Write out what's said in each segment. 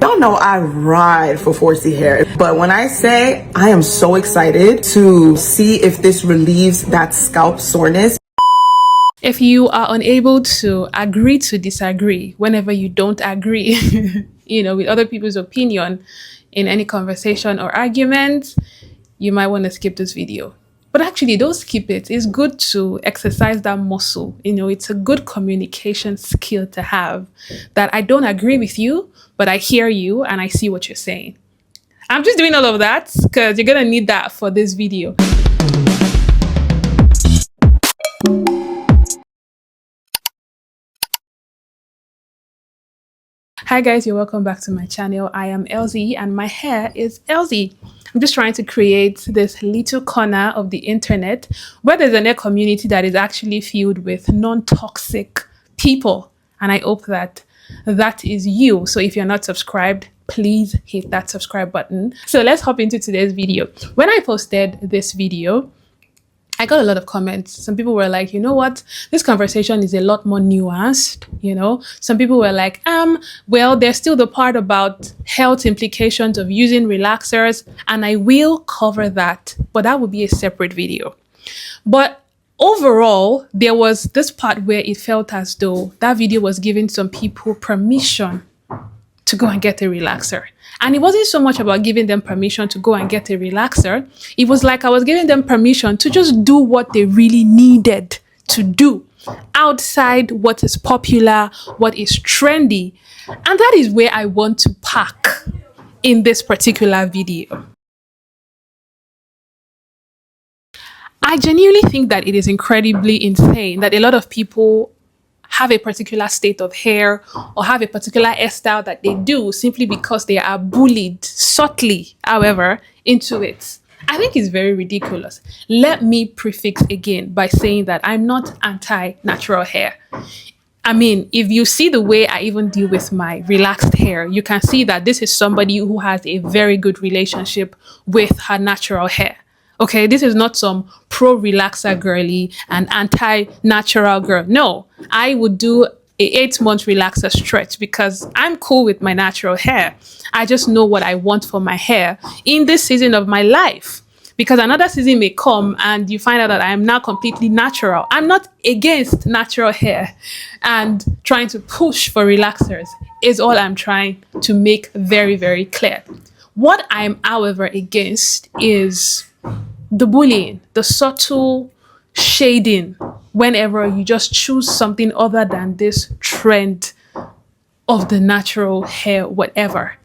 Y'all know I ride for 4C hair, but when I say I am so excited to see if this relieves that scalp soreness. If you are unable to agree to disagree whenever you don't agree, with other people's opinion in any conversation or argument, you might want to skip this video. But actually, don't skip it. It's good to exercise that muscle. It's a good communication skill to have, that I don't agree with you, but I hear you and I see what you're saying. I'm just doing all of that because you're going to need that for this video. Hi guys, you're welcome back to my channel. I am LZ and my hair is LZ. I'm just trying to create this little corner of the internet where there's a hair community that is actually filled with non-toxic people. And I hope that that is you. So if you're not subscribed, please hit that subscribe button. So let's hop into today's video. When I posted this video, I got a lot of comments. Some people were like, you know what, this conversation is a lot more nuanced, Some people were like, well, there's still the part about health implications of using relaxers, and I will cover that, but that would be a separate video. But overall, there was this part where it felt as though that video was giving some people permission to go and get a relaxer. And it wasn't so much about giving them permission to go and get a relaxer. It was like I was giving them permission to just do what they really needed to do outside what is popular, what is trendy. And that is where I want to park in this particular video. I genuinely think that it is incredibly insane that a lot of people have a particular state of hair or have a particular hairstyle that they do simply because they are bullied subtly, however, into it. I think it's very ridiculous. Let me prefix again by saying that I'm not anti-natural hair. I mean, if you see the way I even deal with my relaxed hair, you can see that this is somebody who has a very good relationship with her natural hair. Okay, this is not some pro-relaxer girly and anti-natural girl. No, I would do a 8-month relaxer stretch because I'm cool with my natural hair. I just know what I want for my hair in this season of my life. Because another season may come and you find out that I am now completely natural. I'm not against natural hair, and trying to push for relaxers is all I'm trying to make very, very clear. What I'm, however, against is the bullying, the subtle shading whenever you just choose something other than this trend of the natural hair, whatever.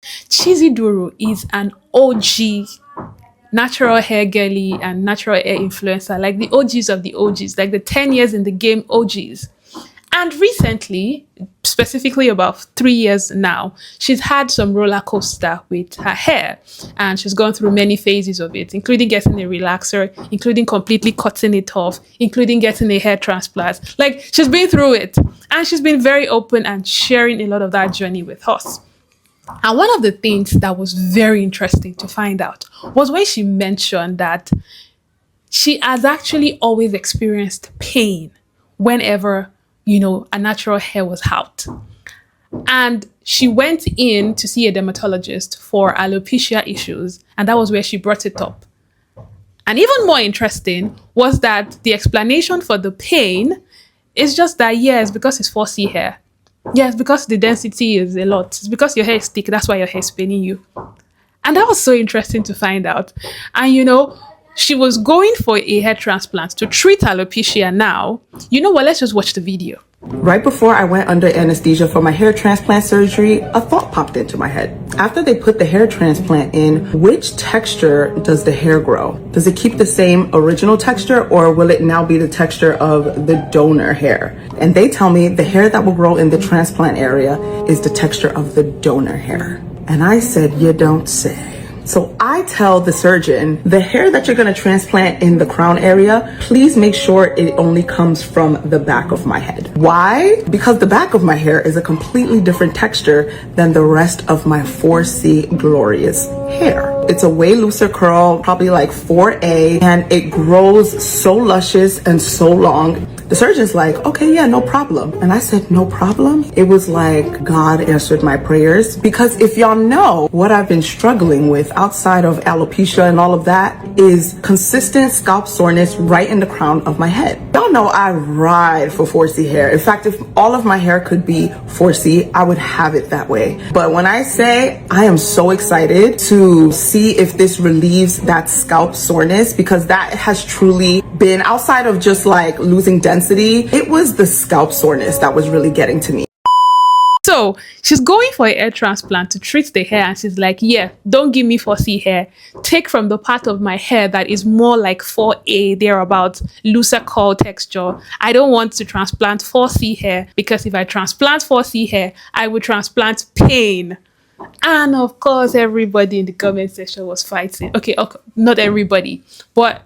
Chiziduru is an OG natural hair girly and natural hair influencer, like the OGs of the OGs, like the 10 years in the game OGs. And recently, specifically about 3 years now, she's had some roller coaster with her hair, and she's gone through many phases of it, including getting a relaxer, including completely cutting it off, including getting a hair transplant. Like, she's been through it, and she's been very open and sharing a lot of that journey with us. And one of the things that was very interesting to find out was when she mentioned that she has actually always experienced pain whenever a natural hair was out. And she went in to see a dermatologist for alopecia issues, and that was where she brought it up. And even more interesting was that the explanation for the pain is just that, yes, because it's 4C hair. Yes, because the density is a lot. It's because your hair is thick, that's why your hair is paining you. And that was so interesting to find out. And she was going for a hair transplant to treat alopecia now. You know what? Let's just watch the video. Right before I went under anesthesia for my hair transplant surgery, a thought popped into my head. After they put the hair transplant in, which texture does the hair grow? Does it keep the same original texture, or will it now be the texture of the donor hair? And they tell me the hair that will grow in the transplant area is the texture of the donor hair. And I said, you don't say. So I tell the surgeon, the hair that you're going to transplant in the crown area, please make sure it only comes from the back of my head. Why? Because the back of my hair is a completely different texture than the rest of my 4C glorious hair. It's a way looser curl, probably like 4A, and it grows so luscious and so long. The surgeon's like, okay, yeah, no problem. And I said, no problem? It was like God answered my prayers, because if y'all know what I've been struggling with outside of alopecia and all of that is consistent scalp soreness right in the crown of my head. Y'all know I ride for 4C hair. In fact, if all of my hair could be 4C, I would have it that way. But when I say I am so excited to see if this relieves that scalp soreness, because that has truly been, outside of just like losing density, it was the scalp soreness that was really getting to me. So she's going for a hair transplant to treat the hair, and she's like, yeah, don't give me 4C hair. Take from the part of my hair that is more like 4A, thereabout, looser curl texture. I don't want to transplant 4C hair, because if I transplant 4C hair, I would transplant pain. And of course, everybody in the comment section was fighting. Okay, not everybody, but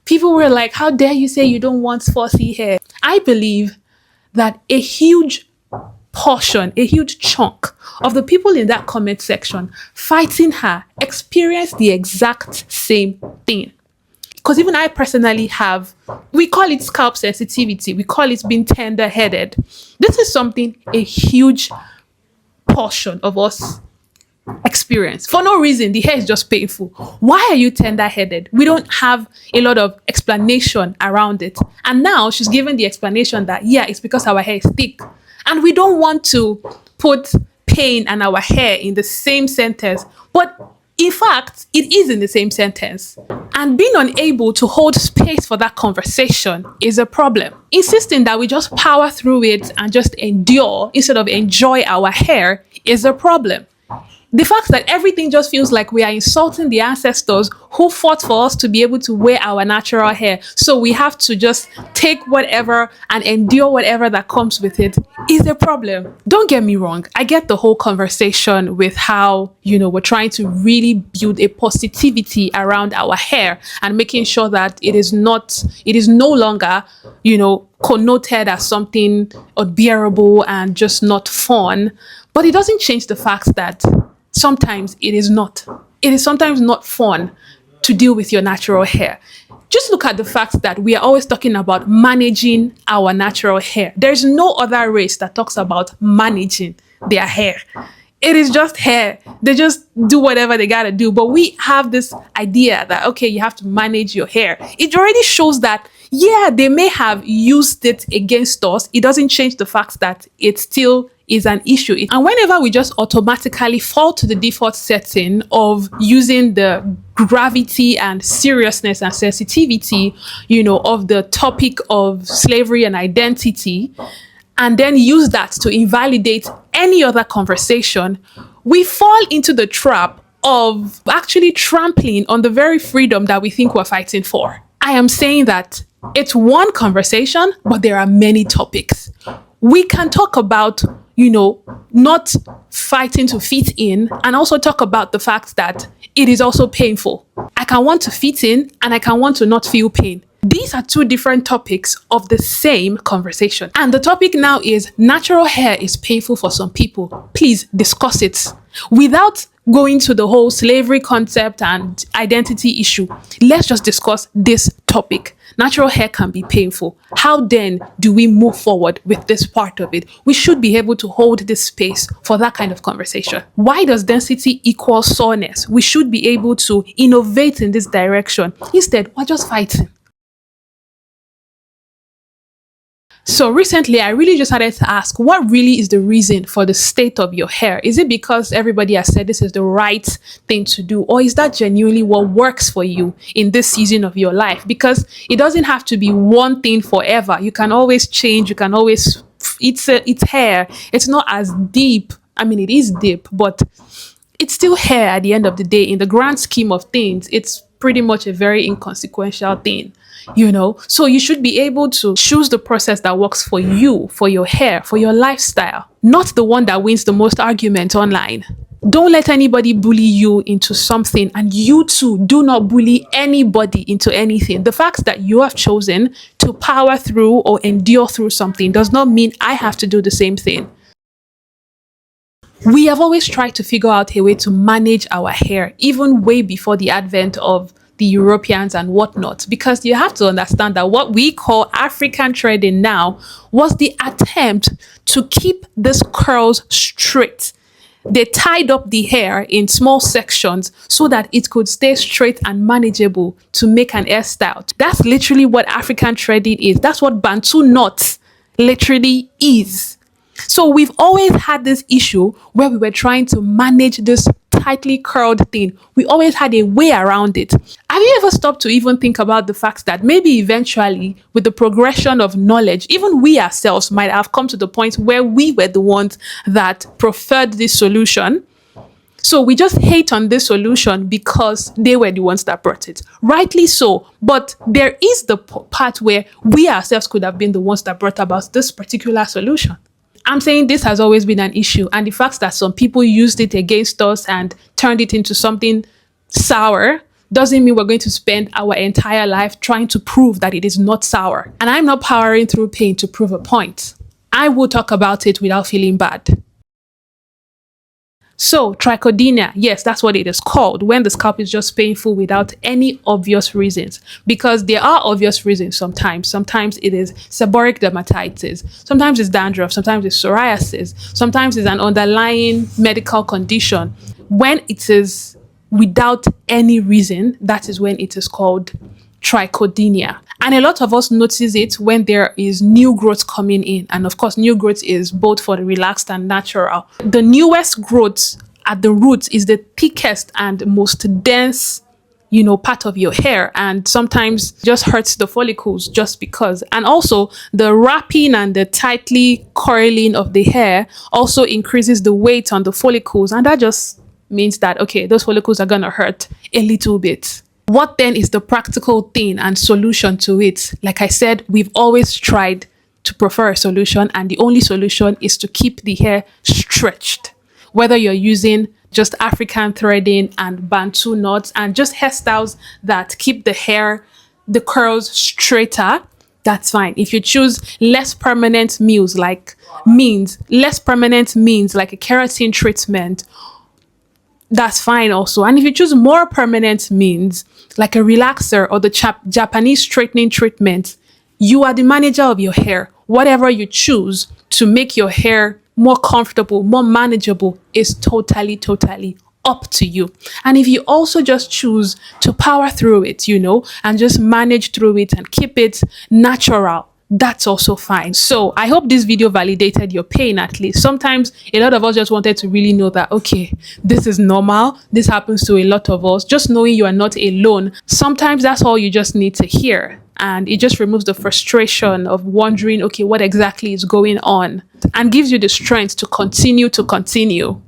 people were like, how dare you say you don't want 4C hair? I believe that a huge portion, a huge chunk of the people in that comment section fighting her experienced the exact same thing. Because even I personally have, we call it scalp sensitivity, we call it being tender-headed. This is something a huge portion of us experience. For no reason, the hair is just painful. Why are you tender-headed? We don't have a lot of explanation around it. And now she's given the explanation that, yeah, it's because our hair is thick. And we don't want to put pain and our hair in the same sentence. But in fact, it is in the same sentence. And being unable to hold space for that conversation is a problem. Insisting that we just power through it and just endure instead of enjoy our hair is a problem. The fact that everything just feels like we are insulting the ancestors who fought for us to be able to wear our natural hair. So we have to just take whatever and endure whatever that comes with it is a problem. Don't get me wrong. I get the whole conversation with how, we're trying to really build a positivity around our hair and making sure that it is no longer, connoted as something unbearable and just not fun. But it doesn't change the fact that sometimes it is not. It is sometimes not fun to deal with your natural hair. Just look at the fact that we are always talking about managing our natural hair. There's no other race that talks about managing their hair. It is just hair. They just do whatever they gotta do. But we have this idea that, okay, you have to manage your hair. It already shows that, yeah, they may have used it against us. It doesn't change the fact that it still is an issue. And whenever we just automatically fall to the default setting of using the gravity and seriousness and sensitivity, of the topic of slavery and identity, and then use that to invalidate any other conversation, we fall into the trap of actually trampling on the very freedom that we think we're fighting for. I am saying that it's one conversation, but there are many topics. We can talk about, not fighting to fit in, and also talk about the fact that it is also painful. I can want to fit in and I can want to not feel pain. These are two different topics of the same conversation. And the topic now is natural hair is painful for some people. Please discuss it without going to the whole slavery concept and identity issue. Let's just discuss this topic. Natural hair can be painful. How then do we move forward with this part of it? We should be able to hold this space for that kind of conversation. Why does density equal soreness? We should be able to innovate in this direction. Instead, we're just fighting. So recently, I really just started to ask, what really is the reason for the state of your hair? Is it because everybody has said this is the right thing to do? Or is that genuinely what works for you in this season of your life? Because it doesn't have to be one thing forever. You can always change. You can always, it's hair. It's not as deep. I mean, it is deep, but it's still hair at the end of the day. In the grand scheme of things, it's pretty much a very inconsequential thing. So you should be able to choose the process that works for you, for your hair, for your lifestyle, not the one that wins the most arguments online. Don't let anybody bully you into something, and you too do not bully anybody into anything. The fact that you have chosen to power through or endure through something does not mean I have to do the same thing. We have always tried to figure out a way to manage our hair, even way before the advent of the Europeans and whatnot, because you have to understand that what we call African threading now was the attempt to keep these curls straight. They tied up the hair in small sections so that it could stay straight and manageable to make an hairstyle. That's literally what African threading is. That's what Bantu knots literally is. So we've always had this issue where we were trying to manage this tightly curled thing. We always had a way around it. Have you ever stopped to even think about the fact that maybe eventually, with the progression of knowledge, even we ourselves might have come to the point where we were the ones that preferred this solution? So we just hate on this solution because they were the ones that brought it. Rightly so. But there is the part where we ourselves could have been the ones that brought about this particular solution. I'm saying this has always been an issue, and the fact that some people used it against us and turned it into something sour doesn't mean we're going to spend our entire life trying to prove that it is not sour. And I'm not powering through pain to prove a point. I will talk about it without feeling bad. So, trichodynia, yes, that's what it is called when the scalp is just painful without any obvious reasons. Because there are obvious reasons sometimes. Sometimes it is seborrheic dermatitis. Sometimes it's dandruff. Sometimes it's psoriasis. Sometimes it's an underlying medical condition. When it is without any reason, that is when it is called trichodynia. And a lot of us notice it when there is new growth coming in. And of course, new growth is both for the relaxed and natural. The newest growth at the roots is the thickest and most dense, part of your hair, and sometimes just hurts the follicles just because. And also the wrapping and the tightly curling of the hair also increases the weight on the follicles. And that just means that, okay, those follicles are going to hurt a little bit. What then is the practical thing and solution to it? Like I said, we've always tried to prefer a solution, and the only solution is to keep the hair stretched. Whether you're using just African threading and Bantu knots and just hairstyles that keep the hair, the curls straighter, that's fine. If you choose less permanent means like a keratin treatment, that's fine also. And if you choose more permanent means like a relaxer or the Japanese straightening treatment, you are the manager of your hair. Whatever you choose to make your hair more comfortable, more manageable is totally up to you. And if you also just choose to power through it, and just manage through it and keep it natural, that's also fine. So I hope this video validated your pain at least. Sometimes a lot of us just wanted to really know that, okay, this is normal. This happens to a lot of us. Just knowing you are not alone. Sometimes that's all you just need to hear. And it just removes the frustration of wondering, okay, what exactly is going on, and gives you the strength to continue.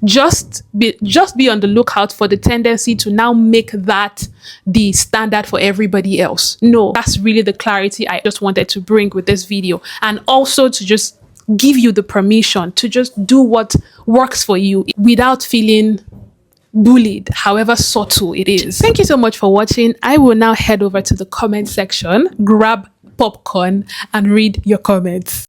Just be on the lookout for the tendency to now make that the standard for everybody else. No, that's really the clarity I just wanted to bring with this video, and also to just give you the permission to just do what works for you without feeling bullied, however subtle it is. Thank you so much for watching. I will now head over to the comment section, grab popcorn and read your comments.